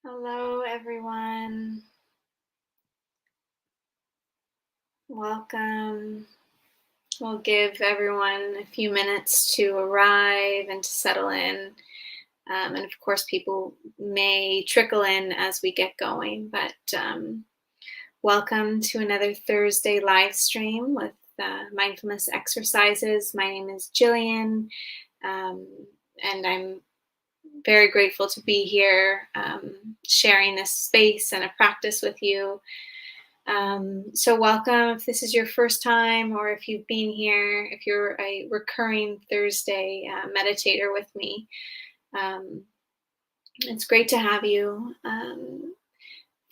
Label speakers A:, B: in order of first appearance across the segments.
A: Hello, everyone. Welcome. We'll give everyone a few minutes to arrive and to settle in. And of course, people may trickle in as we get going. But welcome to another Thursday live stream with Mindfulness Exercises. My name is Gillian, and I'm very grateful to be here sharing this space and a practice with you. So welcome if this is your first time, or if you've been here, if you're a recurring Thursday meditator with me. It's great to have you.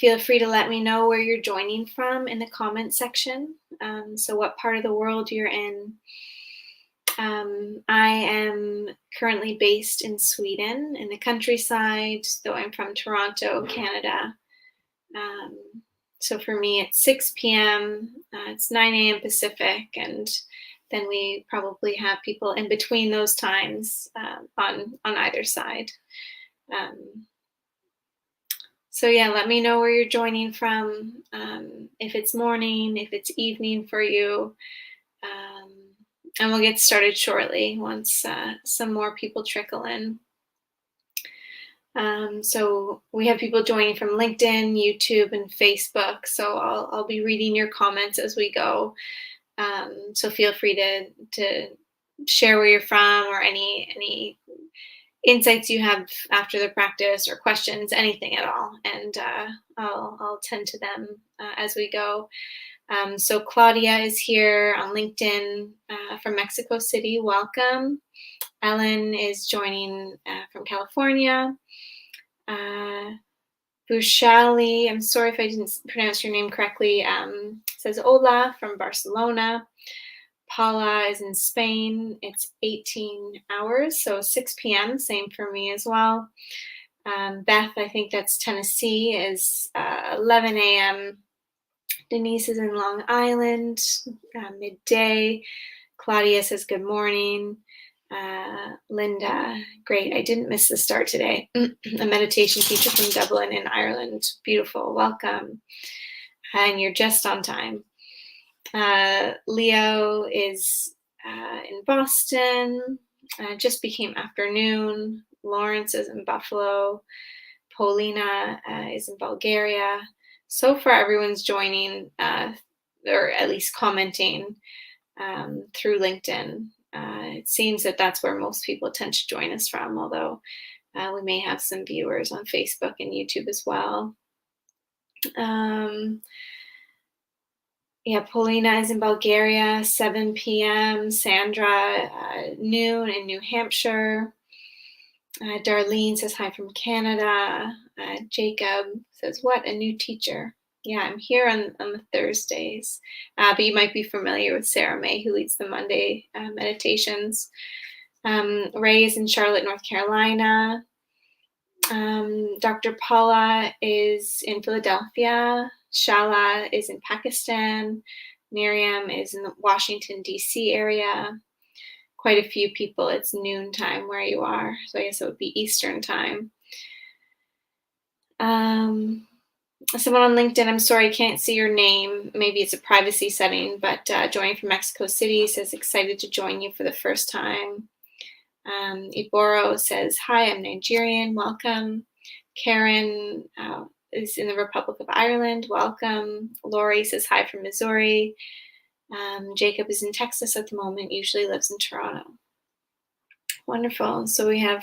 A: Feel free to let me know where you're joining from in the comment section. So what part of the world you're in. I am currently based in Sweden, in the countryside, though I'm from Toronto, Canada. So for me, it's 6 p.m., it's 9 a.m. Pacific, and then we probably have people in between those times on either side. So yeah, let me know where you're joining from, if it's morning, if it's evening for you. And we'll get started shortly once some more people trickle in. So we have people joining from LinkedIn, YouTube, and Facebook. So I'll be reading your comments as we go. So feel free to share where you're from, or any insights you have after the practice, or questions, anything at all. And I'll tend to them as we go. So Claudia is here on LinkedIn from Mexico City. Welcome. Ellen is joining from California. Bushali, I'm sorry if I didn't pronounce your name correctly, says hola from Barcelona. Paula is in Spain. It's 18 hours, so 6 p.m., same for me as well. Beth, I think that's Tennessee, is 11 a.m. Denise is in Long Island, midday. Claudia says good morning. Linda, great. I didn't miss the start today. A meditation teacher from Dublin in Ireland. Beautiful. Welcome. And you're just on time. Leo is in Boston. Just became afternoon. Lawrence is in Buffalo. Paulina is in Bulgaria. So far, everyone's joining, or at least commenting through LinkedIn. It seems that that's where most people tend to join us from, although we may have some viewers on Facebook and YouTube as well. Yeah, Paulina is in Bulgaria, 7 p.m. Sandra, noon in New Hampshire. Darlene says hi from Canada. Jacob says, what, a new teacher. Yeah, I'm here on the Thursdays, but you might be familiar with Sarah May, who leads the Monday meditations. Ray is in Charlotte, North Carolina. Dr. Paula is in Philadelphia. Shala is in Pakistan. Miriam is in the Washington, D.C. area. Quite a few people. It's noon time where you are, so I guess it would be Eastern time. Someone on LinkedIn, I'm sorry, I can't see your name. Maybe it's a privacy setting, but joining from Mexico City says excited to join you for the first time. Iboro says, hi, I'm Nigerian, welcome. Karen is in the Republic of Ireland, welcome. Lori says hi from Missouri. Jacob is in Texas at the moment, usually lives in Toronto. Wonderful. So we have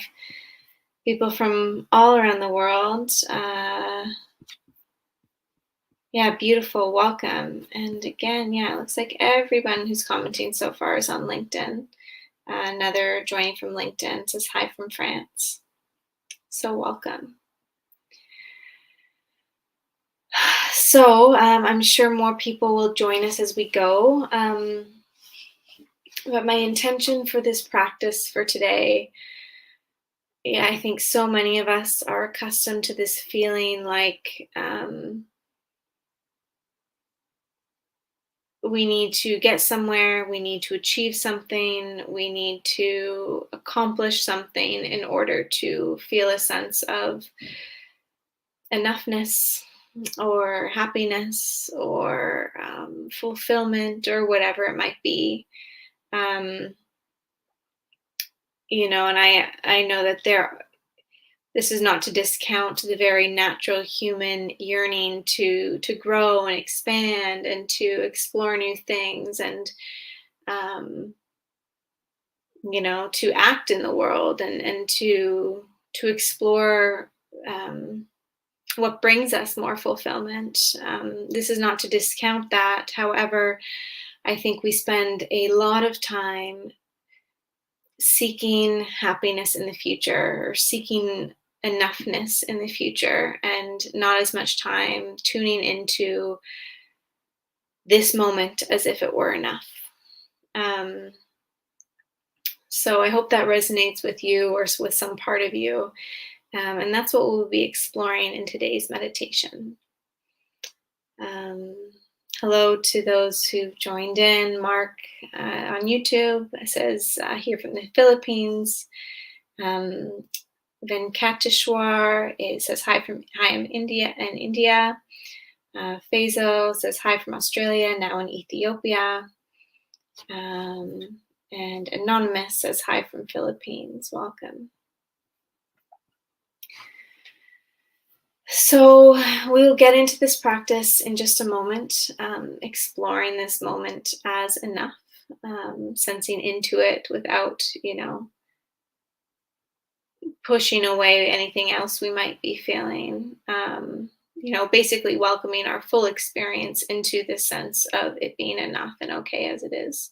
A: people from all around the world. Yeah, beautiful. Welcome. And again, yeah, it looks like everyone who's commenting so far is on LinkedIn. Another joining from LinkedIn says hi from France. So welcome. So I'm sure more people will join us as we go. But my intention for this practice for today, yeah, I think so many of us are accustomed to this feeling like we need to get somewhere, we need to achieve something, we need to accomplish something in order to feel a sense of enoughness or happiness or fulfillment or whatever it might be. Um, and I know that this is not to discount the very natural human yearning to grow and expand and to explore new things and um, to act in the world and to explore what brings us more fulfillment. This is not to discount that. However, I think we spend a lot of time seeking happiness in the future or seeking enoughness in the future and not as much time tuning into this moment as if it were enough. Um, so I hope that resonates with you or with some part of you. And that's what we'll be exploring in today's meditation. Um, Hello to those who've joined in. Mark on YouTube says here from the Philippines. Venkateshwar says hi I'm India and India. Faisal says hi from Australia, now in Ethiopia. And Anonymous says hi from Philippines. Welcome. So we'll get into this practice in just a moment, exploring this moment as enough, sensing into it without, pushing away anything else we might be feeling. Basically welcoming our full experience into this sense of it being enough and okay as it is.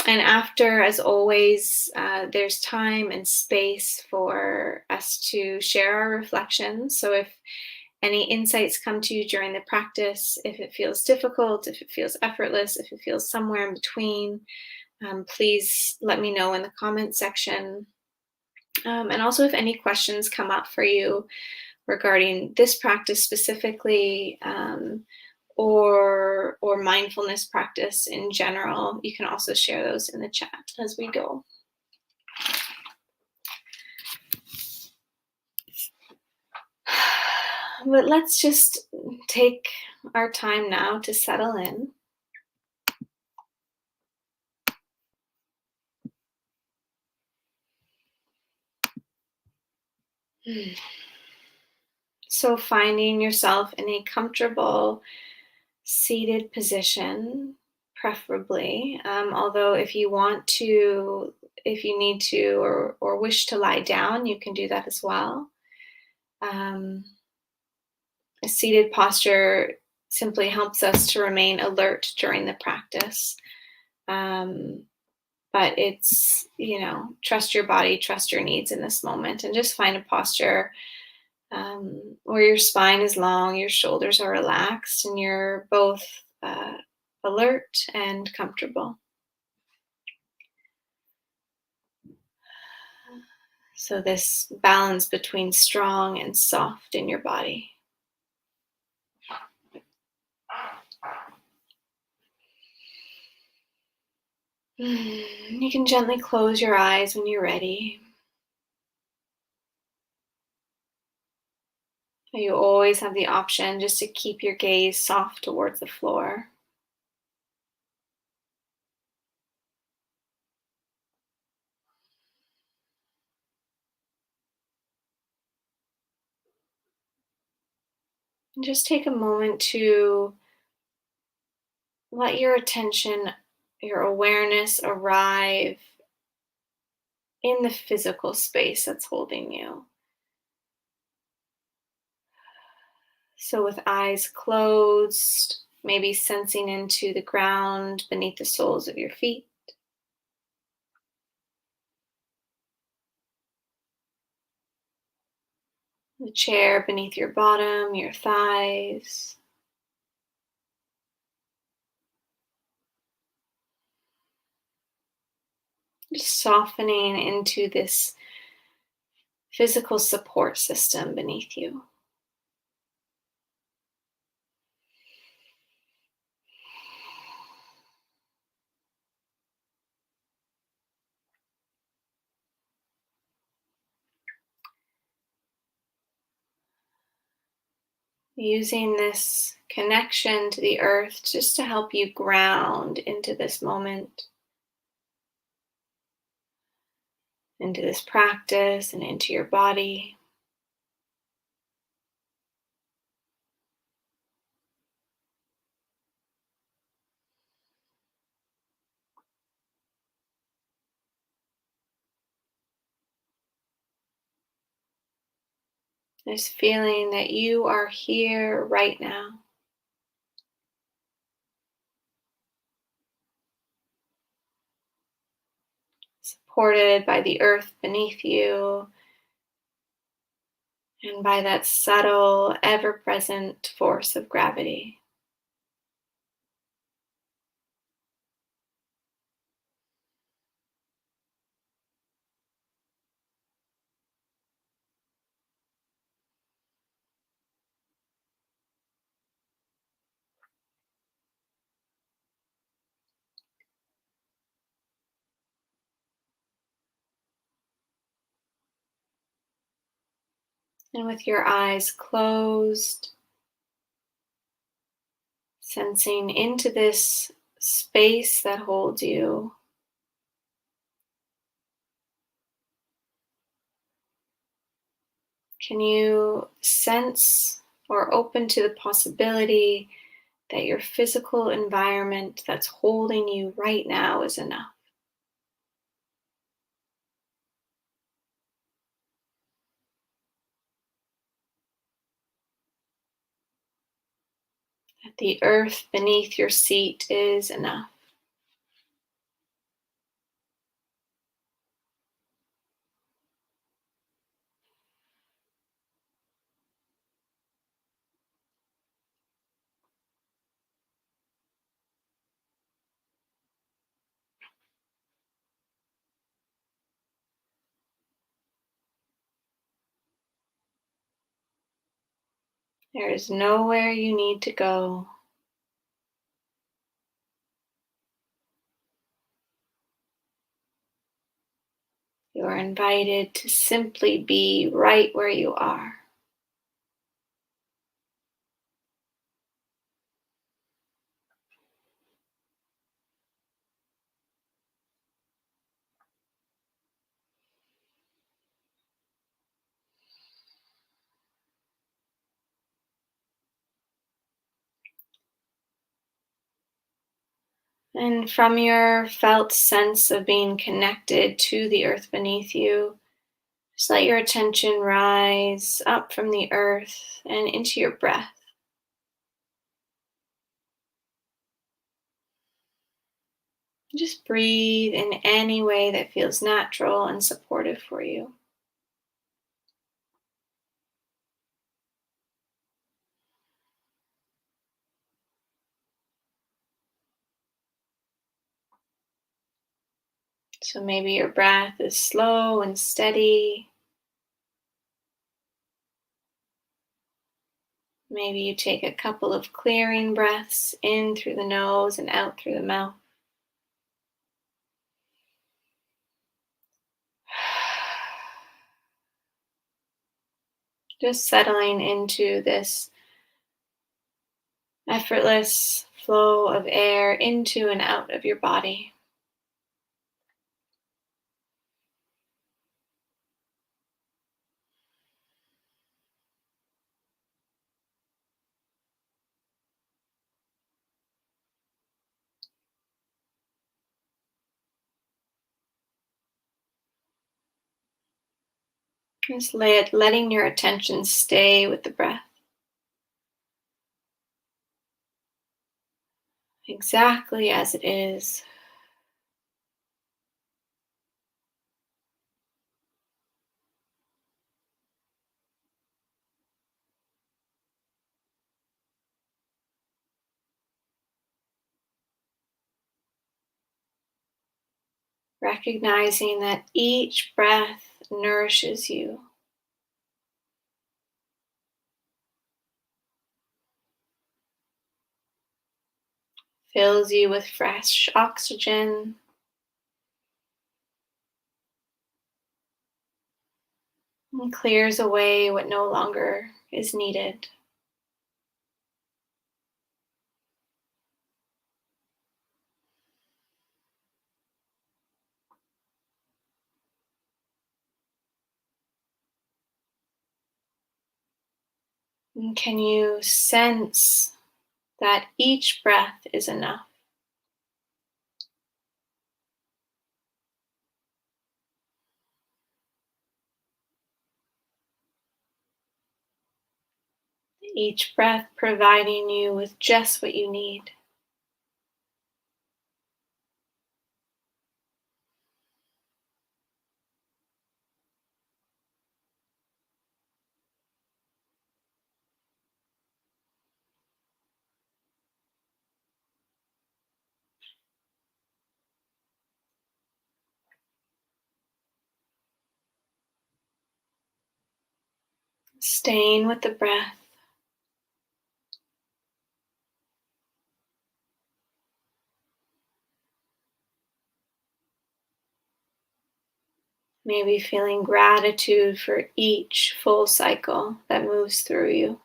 A: And after, as always, there's time and space for us to share our reflections. So if any insights come to you during the practice, if it feels difficult, if it feels effortless, if it feels somewhere in between, please let me know in the comment section. And also if any questions come up for you regarding this practice specifically, or mindfulness practice in general, you can also share those in the chat as we go. But let's just take our time now to settle in. So finding yourself in a comfortable seated position, preferably, although if you need to or wish to lie down, you can do that as well. A seated posture simply helps us to remain alert during the practice. But it's, trust your body, trust your needs in this moment, and just find a posture where your spine is long, your shoulders are relaxed, and you're both alert and comfortable. So this balance between strong and soft in your body. You can gently close your eyes when you're ready. You always have the option just to keep your gaze soft towards the floor. And just take a moment to let your attention, your awareness arrive in the physical space that's holding you. So with eyes closed, maybe sensing into the ground beneath the soles of your feet. The chair beneath your bottom, your thighs. Just softening into this physical support system beneath you. Using this connection to the earth just to help you ground into this moment, into this practice, and into your body. This feeling that you are here right now, supported by the earth beneath you and by that subtle, ever present force of gravity. And with your eyes closed, sensing into this space that holds you, can you sense or open to the possibility that your physical environment that's holding you right now is enough? That the earth beneath your seat is enough. There is nowhere you need to go. You are invited to simply be right where you are. And from your felt sense of being connected to the earth beneath you, just let your attention rise up from the earth and into your breath. Just breathe in any way that feels natural and supportive for you. So maybe your breath is slow and steady. Maybe you take a couple of clearing breaths in through the nose and out through the mouth. Just settling into this effortless flow of air into and out of your body. Just letting your attention stay with the breath, exactly as it is. Recognizing that each breath nourishes you, fills you with fresh oxygen, and clears away what no longer is needed. And can you sense that each breath is enough? Each breath providing you with just what you need. Staying with the breath. Maybe feeling gratitude for each full cycle that moves through you.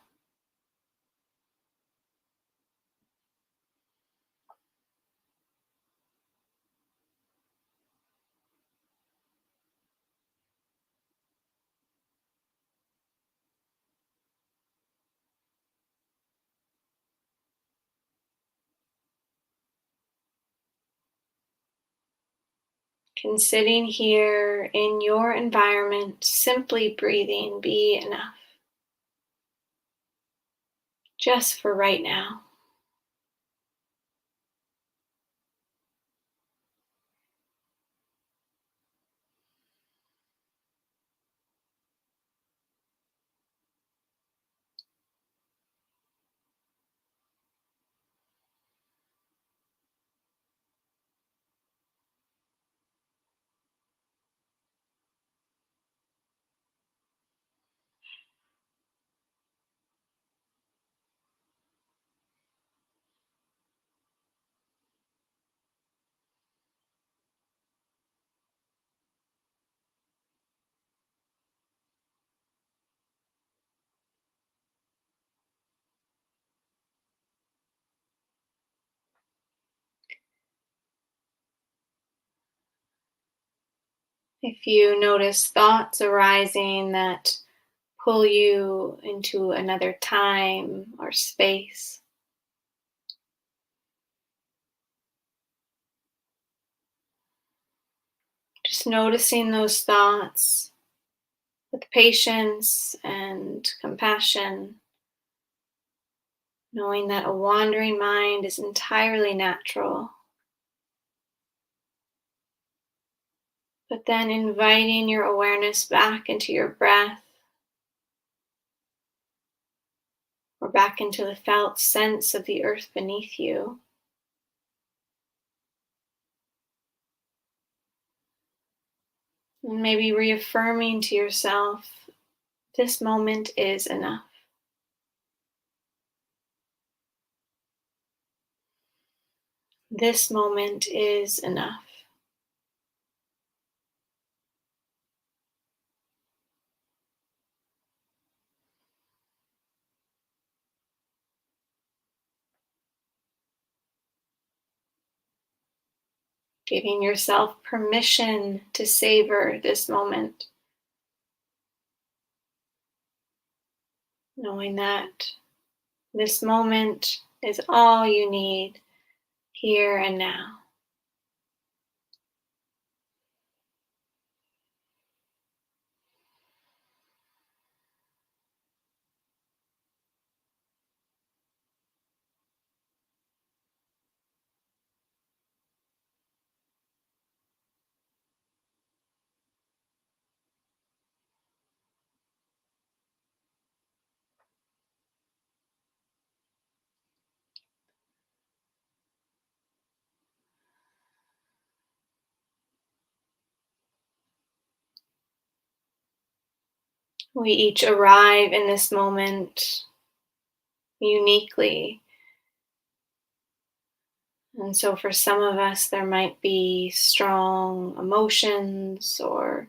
A: Can sitting here in your environment, simply breathing, be enough? Just for right now. If you notice thoughts arising that pull you into another time or space, just noticing those thoughts with patience and compassion, knowing that a wandering mind is entirely natural, but then inviting your awareness back into your breath or back into the felt sense of the earth beneath you. And maybe reaffirming to yourself, this moment is enough. This moment is enough. Giving yourself permission to savor this moment, knowing that this moment is all you need here and now. We each arrive in this moment uniquely. And so, for some of us, there might be strong emotions or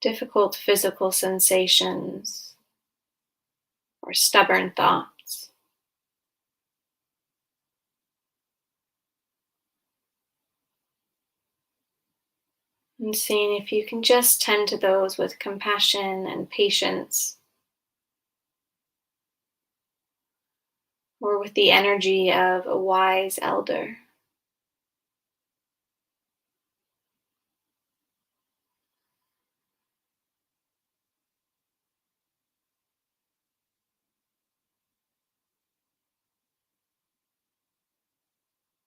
A: difficult physical sensations or stubborn thoughts. And seeing if you can just tend to those with compassion and patience. or with the energy of a wise elder.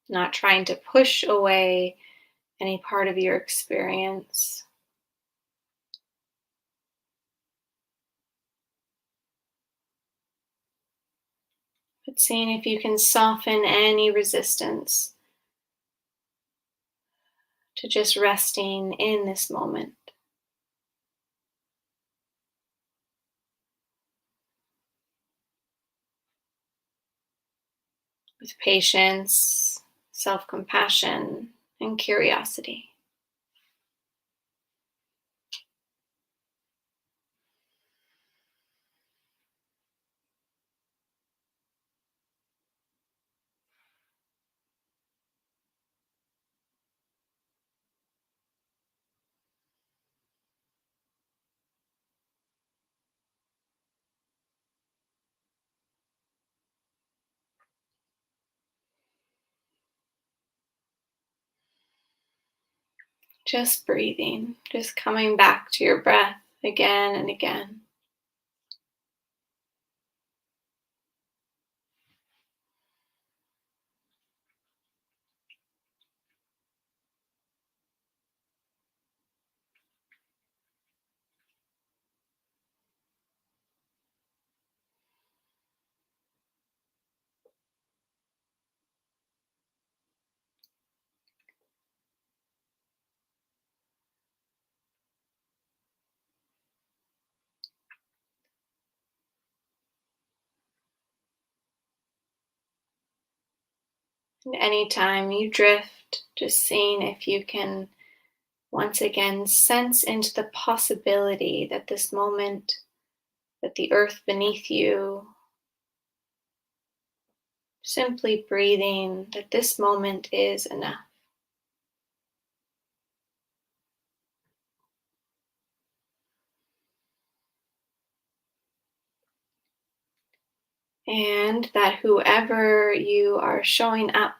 A: Not trying to push away any part of your experience, but seeing if you can soften any resistance to just resting in this moment with patience, self compassion, and curiosity. Just breathing, just coming back to your breath again and again. And anytime you drift, just seeing if you can once again sense into the possibility that this moment, that the earth beneath you, simply breathing, that this moment is enough. And that whoever you are showing up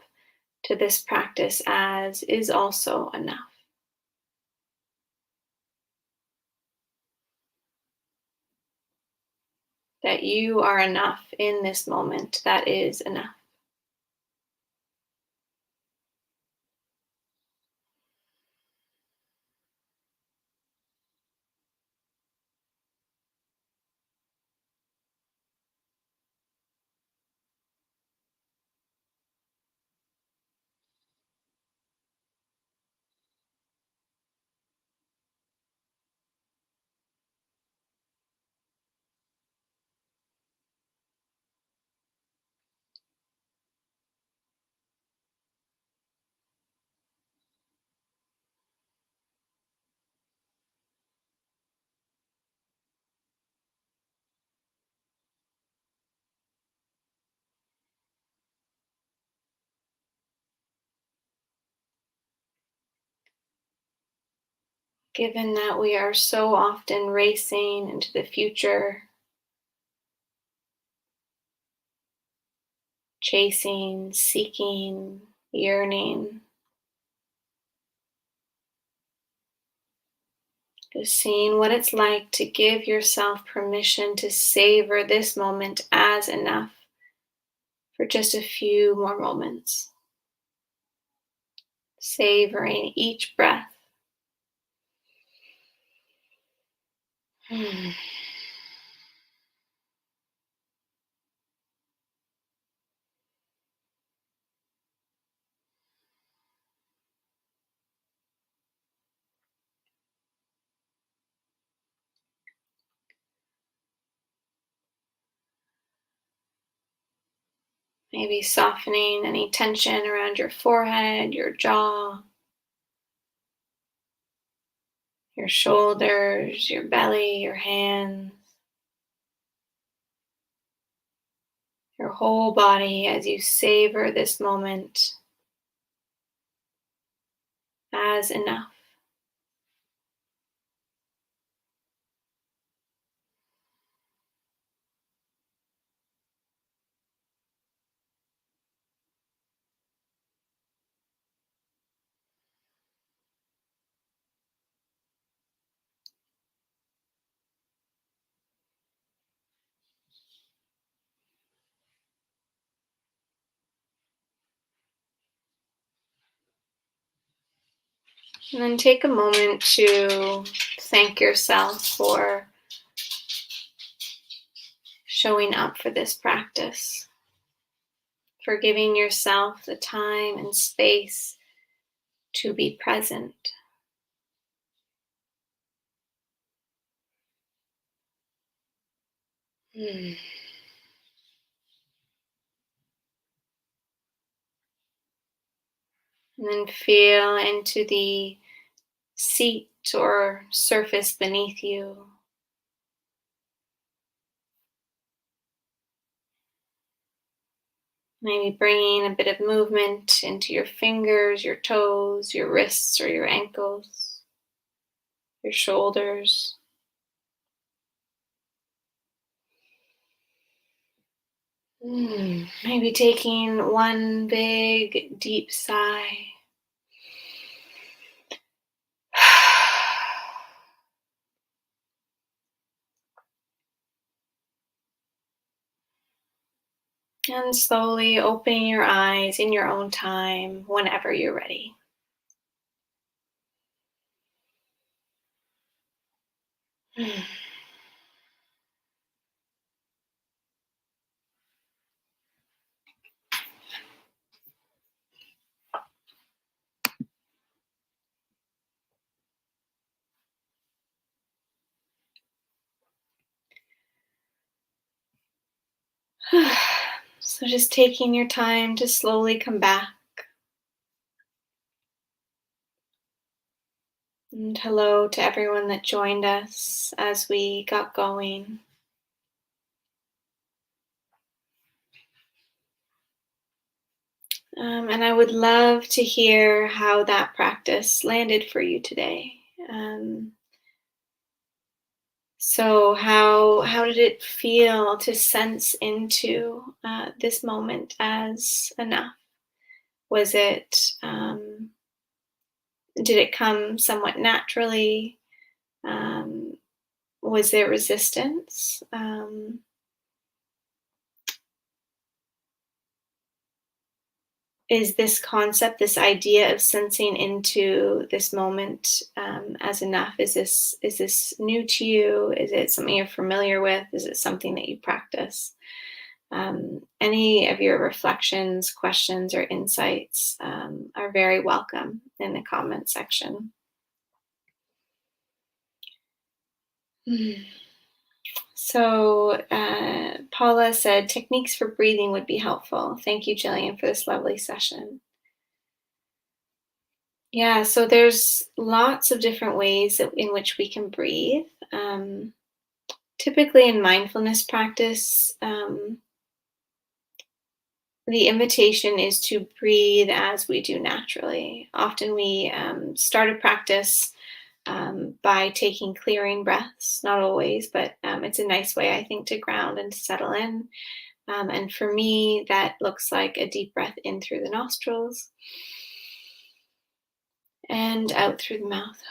A: to this practice as is also enough. That you are enough in this moment, that is enough. Given that we are so often racing into the future, chasing, seeking, yearning, just seeing what it's like to give yourself permission to savor this moment as enough for just a few more moments. Savoring each breath. Maybe softening any tension around your forehead, your jaw, your shoulders, your belly, your hands, your whole body as you savor this moment as enough. And then take a moment to thank yourself for showing up for this practice, for giving yourself the time and space to be present. And then feel into the seat or surface beneath you. Maybe bringing a bit of movement into your fingers, your toes, your wrists or your ankles, your shoulders. Maybe taking one big deep sigh. And slowly opening your eyes in your own time whenever you're ready. So just taking your time to slowly come back. And hello to everyone that joined us as we got going. And I would love to hear how that practice landed for you today. So how did it feel to sense into this moment as enough? Was it did it come somewhat naturally? Um, was there resistance? Is this concept, this idea of sensing into this moment as enough? Is this new to you? Is it something you're familiar with? Is it something that you practice? Any of your reflections, questions, or insights are very welcome in the comment section. So Paula said, techniques for breathing would be helpful. Thank you, Gillian, for this lovely session. Yeah, so there's lots of different ways in which we can breathe. Typically in mindfulness practice, the invitation is to breathe as we do naturally. Often we start a practice by taking clearing breaths, not always, but it's a nice way, I think, to ground and to settle in. And for me, that looks like a deep breath in through the nostrils and out through the mouth.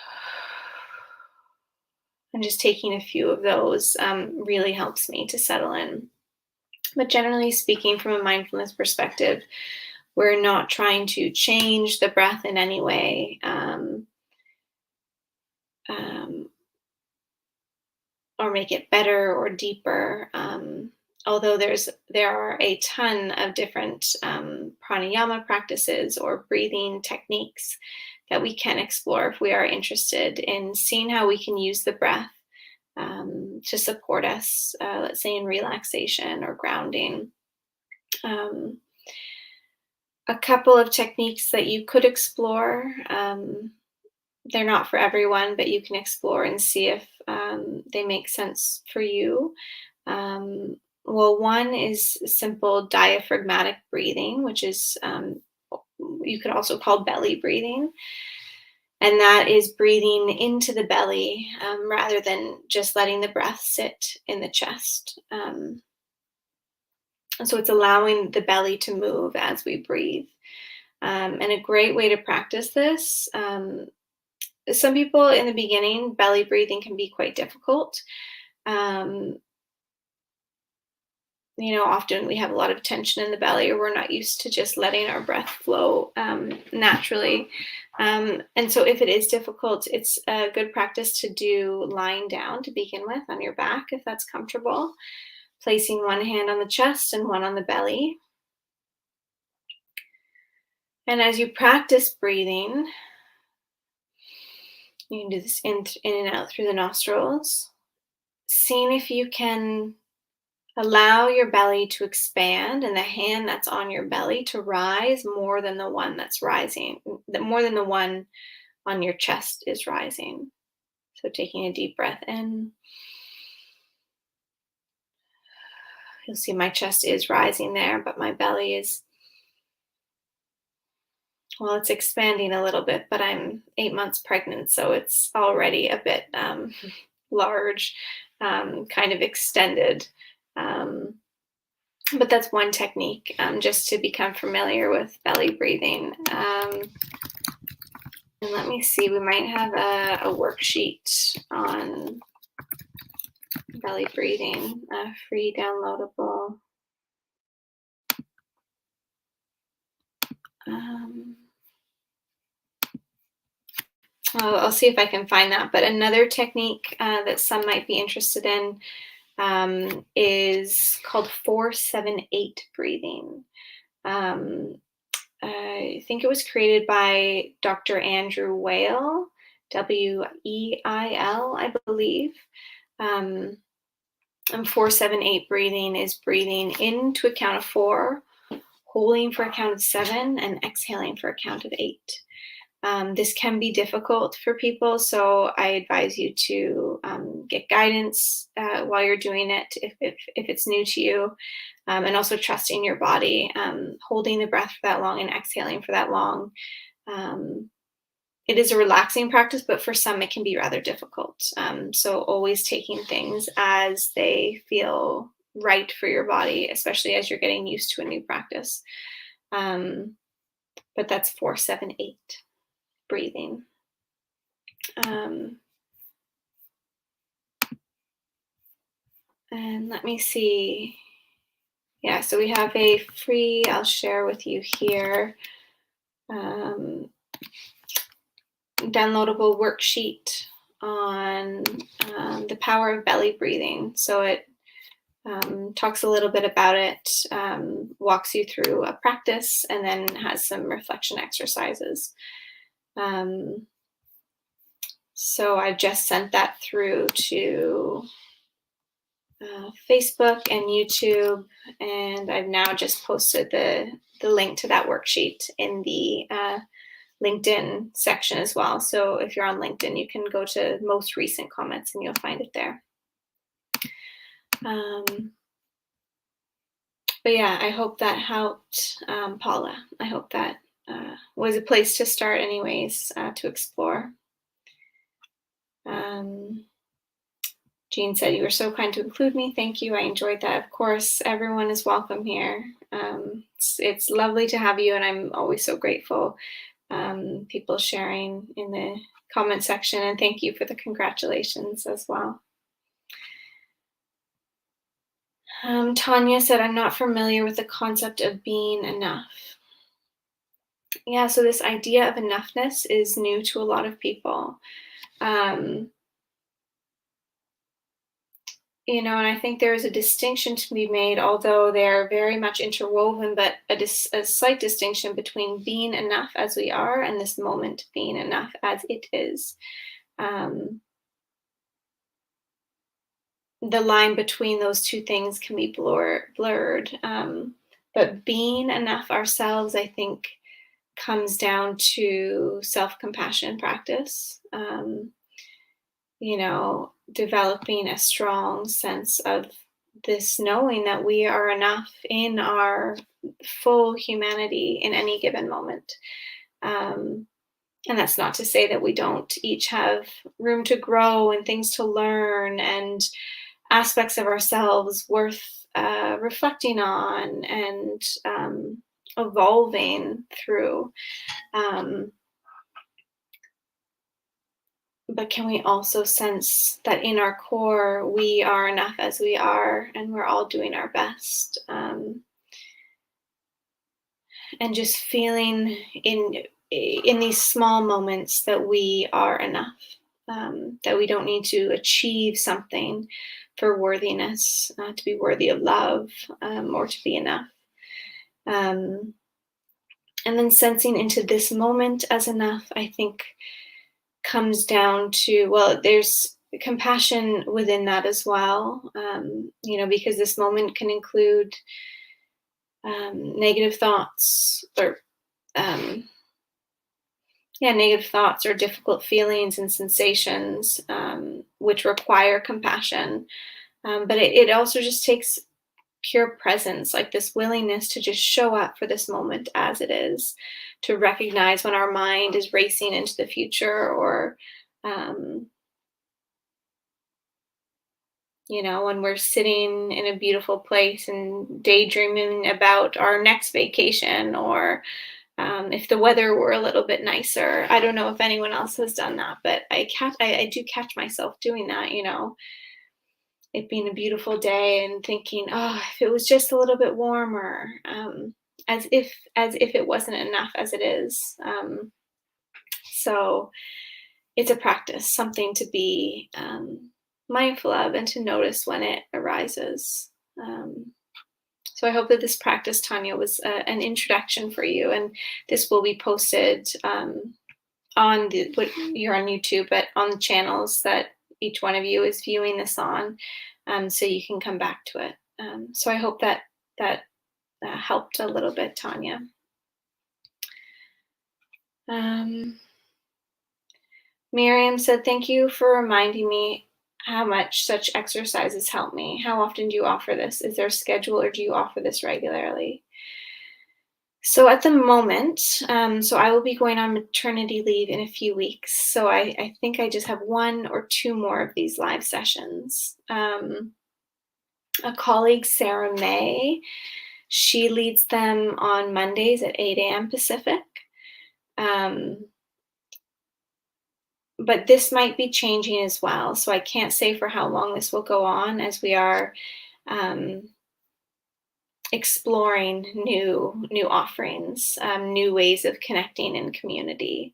A: And just taking a few of those really helps me to settle in. But generally speaking, from a mindfulness perspective, we're not trying to change the breath in any way. Or make it better or deeper. Although there are a ton of different pranayama practices or breathing techniques that we can explore if we are interested in seeing how we can use the breath to support us, let's say in relaxation or grounding. A couple of techniques that you could explore. They're not for everyone, but you can explore and see if they make sense for you. Well, one is simple diaphragmatic breathing, which is you could also call belly breathing. And that is breathing into the belly rather than just letting the breath sit in the chest. And so it's allowing the belly to move as we breathe. And a great way to practice this, some people in the beginning, belly breathing can be quite difficult. often we have a lot of tension in the belly, or we're not used to just letting our breath flow naturally. And so if it is difficult, it's a good practice to do lying down to begin with on your back, if that's comfortable, placing one hand on the chest and one on the belly. And as you practice breathing, you can do this in and out through the nostrils, seeing if you can allow your belly to expand and the hand that's on your belly to rise more than the one that's rising, more than the one on your chest is rising. So taking a deep breath in. You'll see my chest is rising there, but my belly is, well, it's expanding a little bit, but I'm 8 months pregnant, so it's already a bit large, kind of extended. But that's one technique, just to become familiar with belly breathing. And let me see, we might have a worksheet on belly breathing, free downloadable. I'll see if I can find that. But another technique that some might be interested in is called 4-7-8 breathing. I think it was created by Dr. Andrew Weil, Weil, I believe. And 4-7-8 breathing is breathing in to a count of 4, holding for a count of 7, and exhaling for a count of 8. This can be difficult for people, so I advise you to get guidance while you're doing it if it's new to you, and also trusting your body, holding the breath for that long and exhaling for that long. It is a relaxing practice, but for some it can be rather difficult. So always taking things as they feel right for your body, especially as you're getting used to a new practice. But that's 4-7-8 breathing. And let me see. Yeah, so we have a free, I'll share with you here, downloadable worksheet on the power of belly breathing. So it talks a little bit about it, walks you through a practice, and then has some reflection exercises. So I just sent that through to Facebook and YouTube, and I've now just posted the link to that worksheet in the LinkedIn section as well. So if you're on LinkedIn, you can go to most recent comments and you'll find it there. But yeah, I hope that helped, Paula. I hope that was a place to start anyways, to explore. Jean said, "You were so kind to include me. Thank you. I enjoyed that." Of course, everyone is welcome here. It's lovely to have you, and I'm always so grateful. People sharing in the comment section, and thank you for the congratulations as well. Tanya said, "I'm not familiar with the concept of being enough." Yeah, so this idea of enoughness is new to a lot of people. And I think there is a distinction to be made, although they're very much interwoven, but a slight distinction between being enough as we are and this moment being enough as it is. The line between those two things can be blurred. But being enough ourselves, I think, comes down to self-compassion practice. Developing a strong sense of this knowing that we are enough in our full humanity in any given moment. And that's not to say that we don't each have room to grow and things to learn and aspects of ourselves worth reflecting on and evolving through. But can we also sense that in our core, we are enough as we are, and we're all doing our best. And just feeling in these small moments that we are enough, that we don't need to achieve something for worthiness, to be worthy of love, or to be enough. And then sensing into this moment as enough, I think, comes down to, well, there's compassion within that as well, because this moment can include negative thoughts or negative thoughts or difficult feelings and sensations, which require compassion. But it also just takes pure presence, like this willingness to just show up for this moment as it is, to recognize when our mind is racing into the future, or when we're sitting in a beautiful place and daydreaming about our next vacation, or if the weather were a little bit nicer. I don't know if anyone else has done that, but I do catch myself doing that, it being a beautiful day and thinking, oh, if it was just a little bit warmer, as if it wasn't enough as it is. So it's a practice, something to be mindful of and to notice when it arises. So I hope that this practice, Tanya, was an introduction for you, and this will be posted you're on YouTube, but on the channels that each one of you is viewing this on, so you can come back to it. So I hope that helped a little bit, Tanya. Miriam said, thank you for reminding me how much such exercises help me. How often do you offer this? Is there a schedule, or do you offer this regularly? So at the moment, so I will be going on maternity leave in a few weeks. So I think I just have 1 or 2 more of these live sessions. A colleague, Sarah May, she leads them on Mondays at 8 a.m. Pacific. But this might be changing as well. So I can't say for how long this will go on, as we are exploring new offerings, new ways of connecting in community.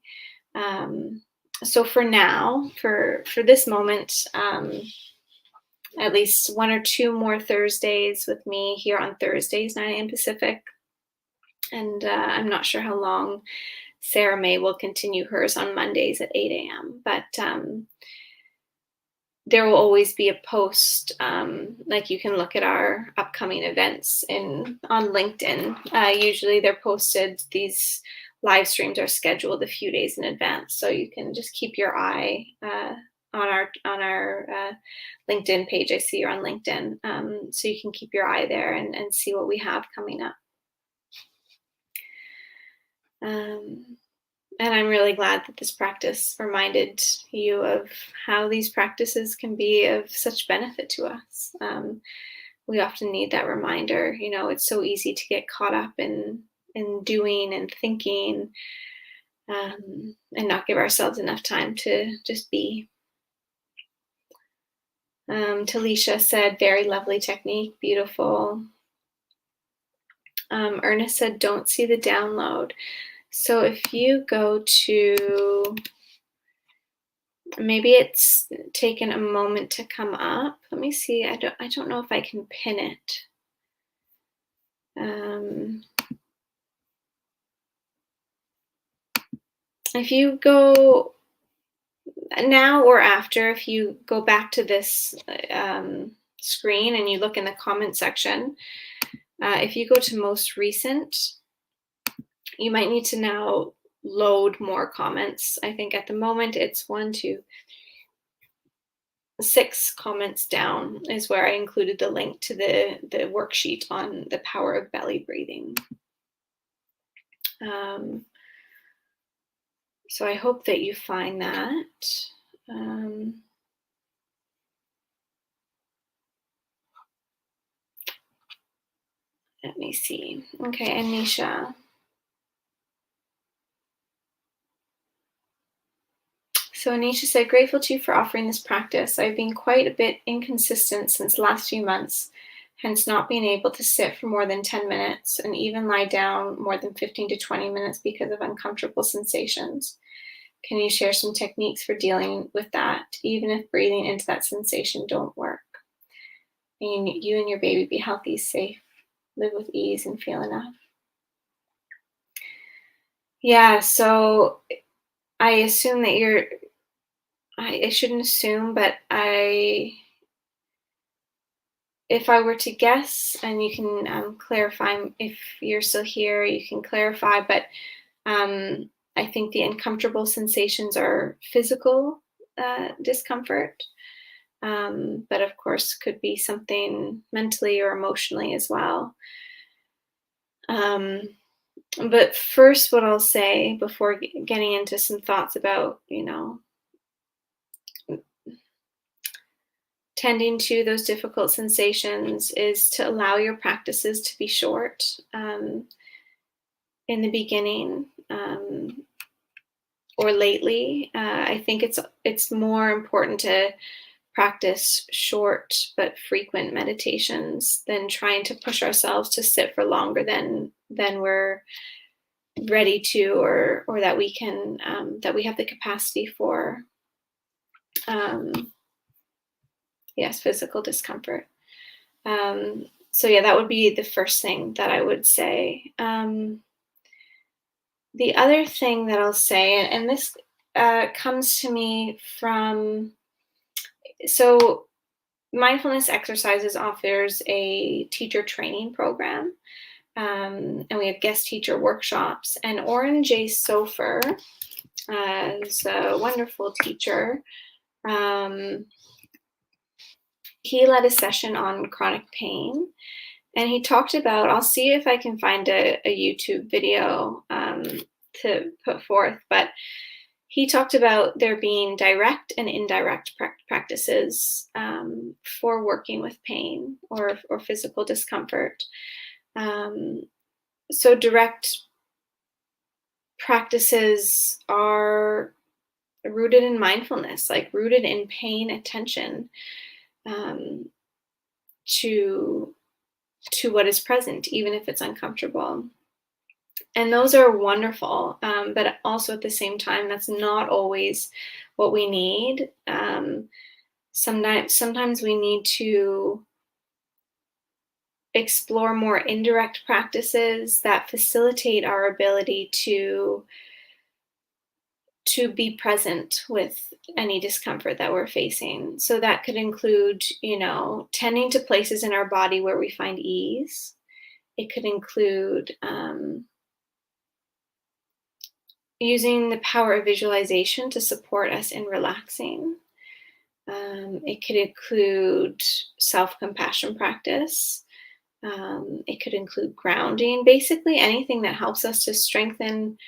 A: So for now, for this moment, at least 1 or 2 more Thursdays with me here on Thursdays, 9 a.m. Pacific. And I'm not sure how long Sarah May will continue hers on Mondays at 8 a.m. But there will always be a post, like you can look at our upcoming events on LinkedIn. Usually they're posted, these live streams are scheduled a few days in advance, so you can just keep your eye on our LinkedIn page. I see you're on LinkedIn, so you can keep your eye there and see what we have coming up. And I'm really glad that this practice reminded you of how these practices can be of such benefit to us. We often need that reminder. It's so easy to get caught up in doing and thinking, and not give ourselves enough time to just be. Talisha said, very lovely technique, beautiful. Ernest said, don't see the download. So if you go to, maybe it's taken a moment to come up. Let me see. I don't know if I can pin it. If you go now or after, if you go back to this screen and you look in the comment section, if you go to most recent, you might need to now load more comments. I think at the moment it's 1, 2, 6 comments down is where I included the link to the worksheet on the power of belly breathing. So I hope that you find that. Let me see. Okay, Anisha. So Anisha said, grateful to you for offering this practice. I've been quite a bit inconsistent since the last few months, hence not being able to sit for more than 10 minutes and even lie down more than 15 to 20 minutes because of uncomfortable sensations. Can you share some techniques for dealing with that, even if breathing into that sensation don't work? And you and your baby be healthy, safe, live with ease, and feel enough. Yeah, so I assume that I shouldn't assume, but if I were to guess, and you can clarify if you're still here, you can clarify, but I think the uncomfortable sensations are physical discomfort, but of course could be something mentally or emotionally as well. But first, what I'll say before getting into some thoughts about, tending to those difficult sensations is to allow your practices to be short in the beginning or lately. I think it's more important to practice short but frequent meditations than trying to push ourselves to sit for longer than we're ready to, or that we can that we have the capacity for. Yes, physical discomfort. So yeah, that would be the first thing that I would say. The other thing that I'll say, and this comes to me from, so Mindfulness Exercises offers a teacher training program, and we have guest teacher workshops. And Oren J. Sofer is a wonderful teacher. He led a session on chronic pain, and he talked about, I'll see if I can find a YouTube video to put forth, but he talked about there being direct and indirect practices for working with pain or physical discomfort. So direct practices are rooted in mindfulness, like rooted in paying attention to what is present, even if it's uncomfortable. And those are wonderful, but also at the same time, that's not always what we need. Sometimes we need to explore more indirect practices that facilitate our ability to be present with any discomfort that we're facing. So that could include, tending to places in our body where we find ease. It could include using the power of visualization to support us in relaxing. It could include self-compassion practice. It could include grounding, basically anything that helps us to strengthen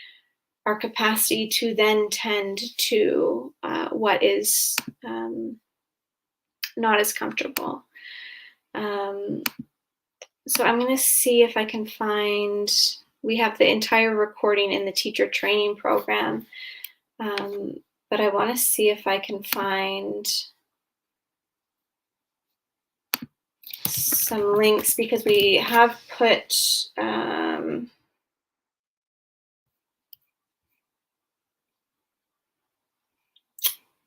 A: our capacity to then tend to what is not as comfortable. So I'm going to see if I can find, we have the entire recording in the teacher training program, but I want to see if I can find some links, because we have put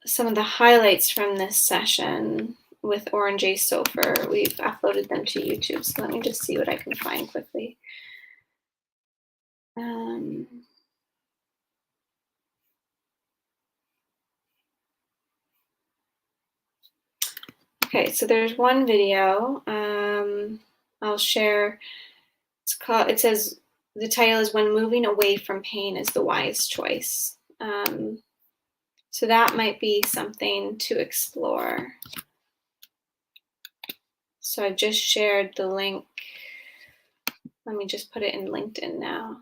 A: some of the highlights from this session with Oren J. Sofer. We've uploaded them to YouTube, so let me just see what I can find quickly. Okay, so there's one video I'll share. It says, the title is "When Moving Away from Pain is the Wise Choice." So that might be something to explore. So I've just shared the link. Let me just put it in LinkedIn now.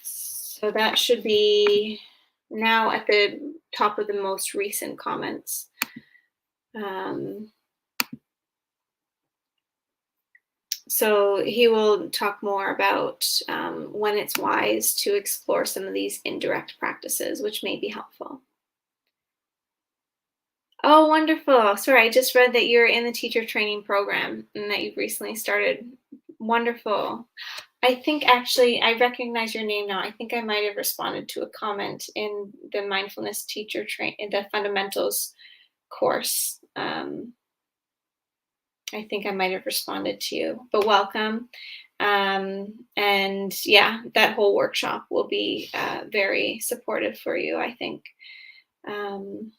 A: So that should be now at the top of the most recent comments. So he will talk more about when it's wise to explore some of these indirect practices, which may be helpful. Oh, wonderful. Sorry, I just read that you're in the teacher training program and that you've recently started. Wonderful. I think actually I recognize your name now. I think I might have responded to a comment in the mindfulness teacher train in the fundamentals course. I think I might have responded to you, but welcome. And yeah, that whole workshop will be very supportive for you, I think. Um,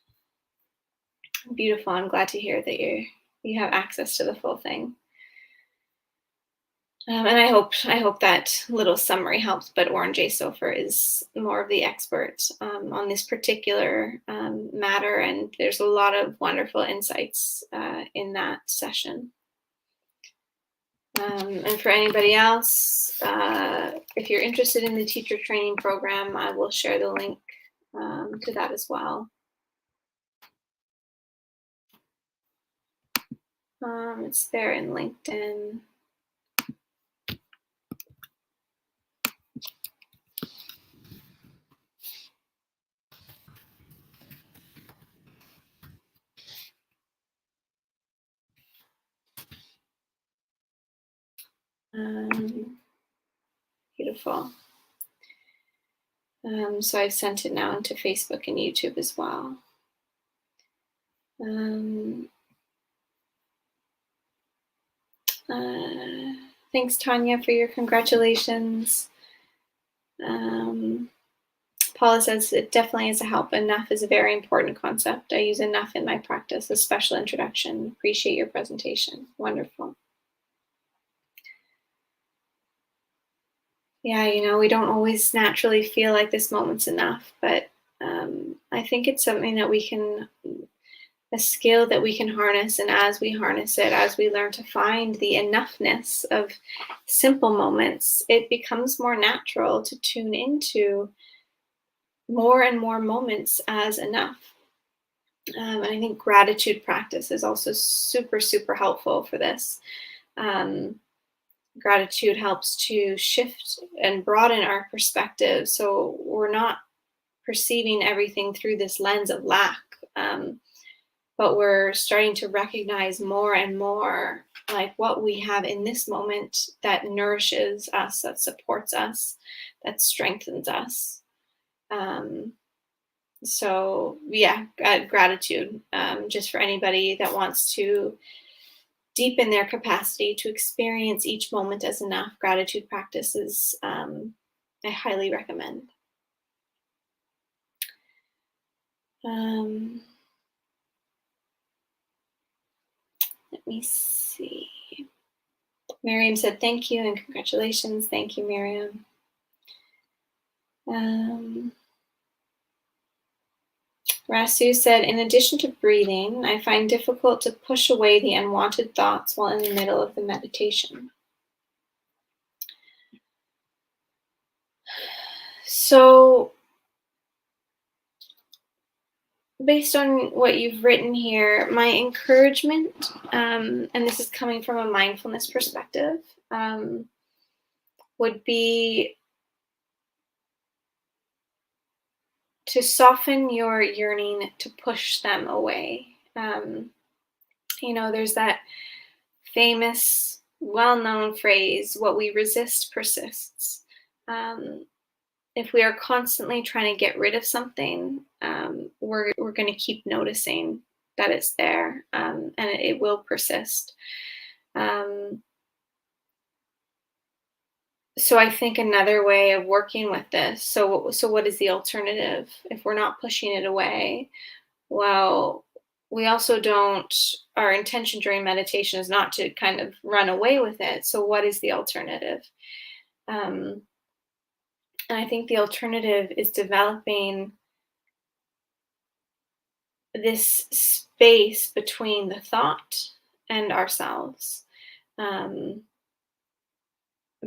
A: Beautiful. I'm glad to hear that you have access to the full thing. And I hope that little summary helps. But Warren J. Sofer is more of the expert on this particular matter, and there's a lot of wonderful insights in that session. And for anybody else, if you're interested in the teacher training program, I will share the link to that as well. It's there in LinkedIn. Beautiful. So I've sent it now into Facebook and YouTube as well. Thanks, Tanya, for your congratulations. Paula says it definitely is a help. Enough is a very important concept. I use enough in my practice, a special introduction. Appreciate your presentation. Wonderful. Yeah, we don't always naturally feel like this moment's enough, but I think it's something that a skill that we can harness. And as we harness it, as we learn to find the enoughness of simple moments, it becomes more natural to tune into more and more moments as enough. And I think gratitude practice is also super, super helpful for this. Gratitude helps to shift and broaden our perspective. So we're not perceiving everything through this lens of lack, but we're starting to recognize more and more like what we have in this moment that nourishes us, that supports us, that strengthens us. So yeah, gratitude, just for anybody that wants to deepen their capacity to experience each moment as enough. Gratitude practices, I highly recommend. Let me see. Miriam said thank you and congratulations. Thank you, Miriam. Rasu said, in addition to breathing, I find difficult to push away the unwanted thoughts while in the middle of the meditation. So, based on what you've written here, my encouragement, and this is coming from a mindfulness perspective, would be to soften your yearning to push them away. There's that famous, well-known phrase, what we resist persists. If we are constantly trying to get rid of something, we're going to keep noticing that it's there, and it will persist. So I think another way of working with this, so what is the alternative? If we're not pushing it away, well, we also our intention during meditation is not to kind of run away with it. So what is the alternative? And I think the alternative is developing this space between the thought and ourselves.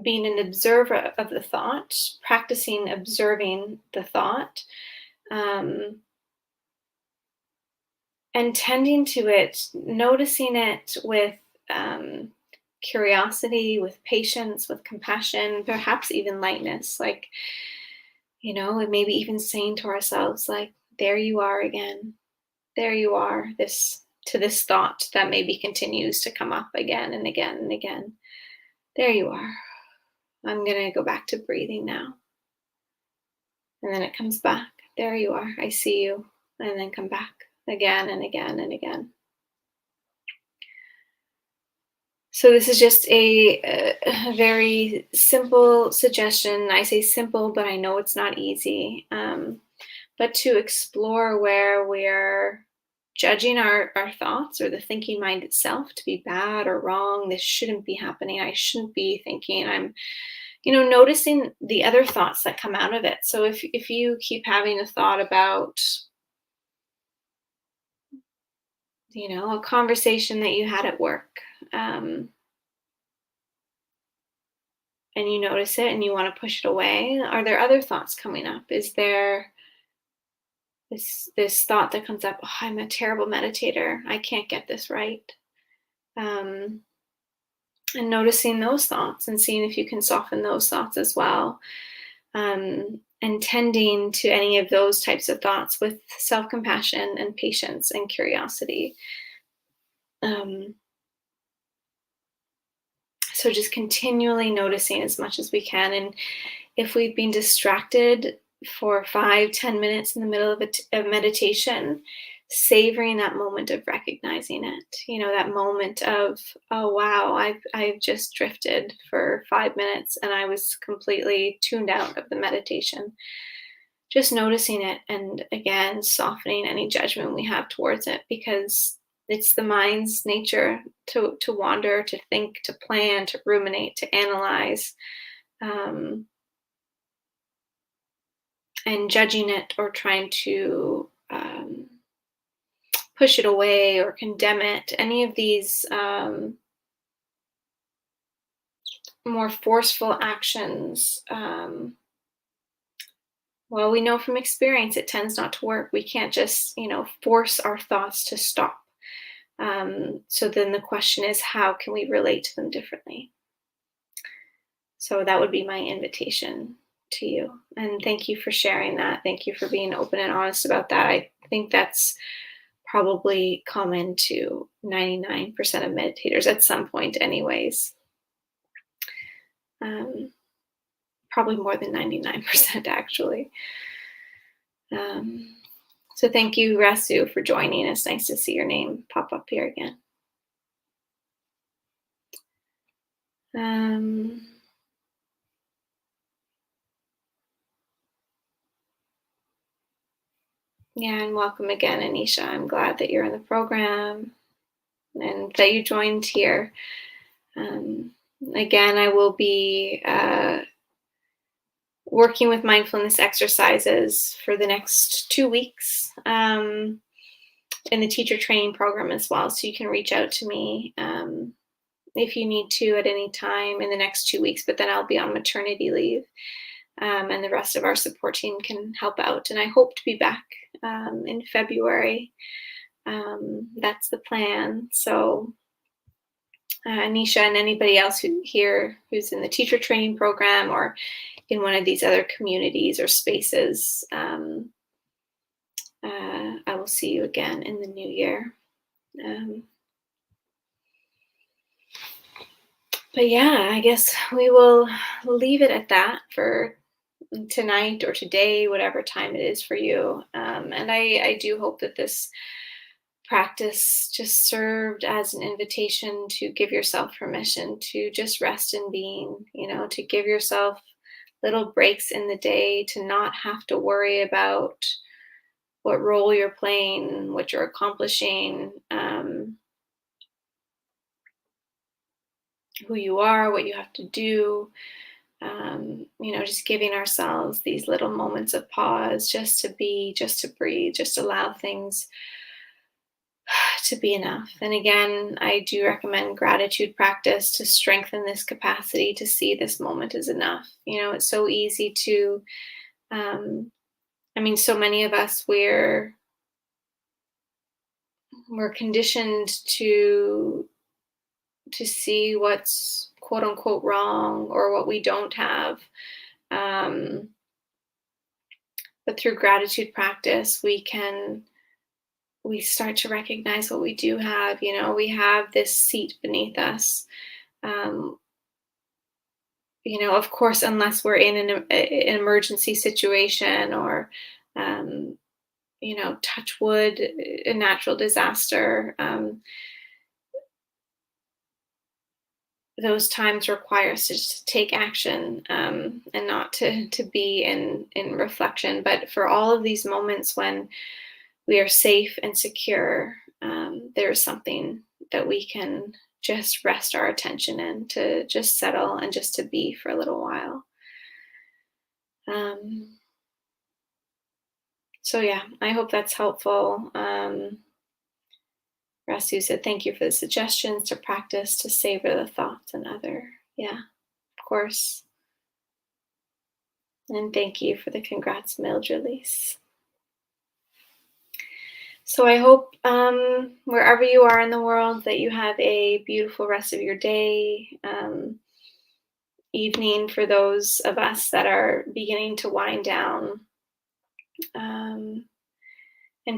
A: Being an observer of the thought, practicing observing the thought, and tending to it, noticing it with curiosity, with patience, with compassion, perhaps even lightness. Like, maybe even saying to ourselves, like, there you are again. There you are, this thought that maybe continues to come up again and again and again. There you are. I'm going to go back to breathing now. And then it comes back. There you are. I see you. And then come back again and again and again. So this is just a very simple suggestion. I say simple, but I know it's not easy. But to explore where we're judging our thoughts or the thinking mind itself to be bad or wrong. This shouldn't be happening. I shouldn't be thinking. I'm, noticing the other thoughts that come out of it. So if you keep having a thought about, a conversation that you had at work, and you notice it and you want to push it away, are there other thoughts coming up? Is there this thought that comes up, oh, I'm a terrible meditator, I can't get this right? And noticing those thoughts and seeing if you can soften those thoughts as well, and tending to any of those types of thoughts with self-compassion and patience and curiosity. So just continually noticing as much as we can. And if we've been distracted for 5-10 minutes in the middle of a meditation, savoring that moment of recognizing it, that moment of, oh wow, I've just drifted for 5 minutes and I was completely tuned out of the meditation. Just noticing it, and again softening any judgment we have towards it, because it's the mind's nature to wander, to think, to plan, to ruminate, to analyze. And judging it or trying to push it away or condemn it, any of these more forceful actions, well, we know from experience it tends not to work. We can't just, force our thoughts to stop. So then the question is, how can we relate to them differently? So that would be my invitation to you. And thank you for sharing that. Thank you for being open and honest about that. I think that's probably common to 99% of meditators at some point anyways. Probably more than 99% actually. So thank you, Rasu, for joining. It's nice to see your name pop up here again. Yeah, and welcome again, Anisha. I'm glad that you're in the program and that you joined here. Again, I will be working with mindfulness exercises for the next 2 weeks in the teacher training program as well. So you can reach out to me if you need to at any time in the next 2 weeks, but then I'll be on maternity leave. And the rest of our support team can help out. And I hope to be back in February. That's the plan. So Anisha and anybody else who's in the teacher training program or in one of these other communities or spaces, I will see you again in the new year. But yeah, I guess we will leave it at that for tonight or today, whatever time it is for you. And I do hope that this practice just served as an invitation to give yourself permission to just rest in being, to give yourself little breaks in the day, to not have to worry about what role you're playing, what you're accomplishing, who you are, what you have to do. Just giving ourselves these little moments of pause, just to be, just to breathe, just allow things to be enough. And again, I do recommend gratitude practice to strengthen this capacity to see this moment as enough. It's so easy to, so many of us, we're conditioned to to see what's quote unquote wrong or what we don't have. Um, but through gratitude practice, we start to recognize what we do have. We have this seat beneath us. Um, of course, unless we're in an emergency situation or, um, touch wood, a natural disaster. Those times require us to just take action, and not to be in reflection. But for all of these moments when we are safe and secure, there's something that we can just rest our attention in, to just settle and just to be for a little while. So yeah, I hope that's helpful. Rasu said, thank you for the suggestions to practice, to savor the thoughts and other. Yeah, of course. And thank you for the congrats mailed release. So I hope, wherever you are in the world, that you have a beautiful rest of your day, evening for those of us that are beginning to wind down, and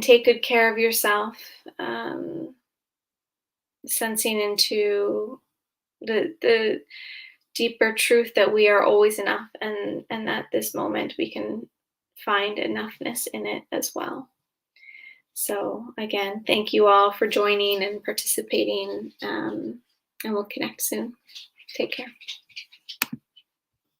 A: take good care of yourself, sensing into the deeper truth that we are always enough, and that this moment we can find enoughness in it as well. So again, thank you all for joining and participating, and we'll connect soon. Take care.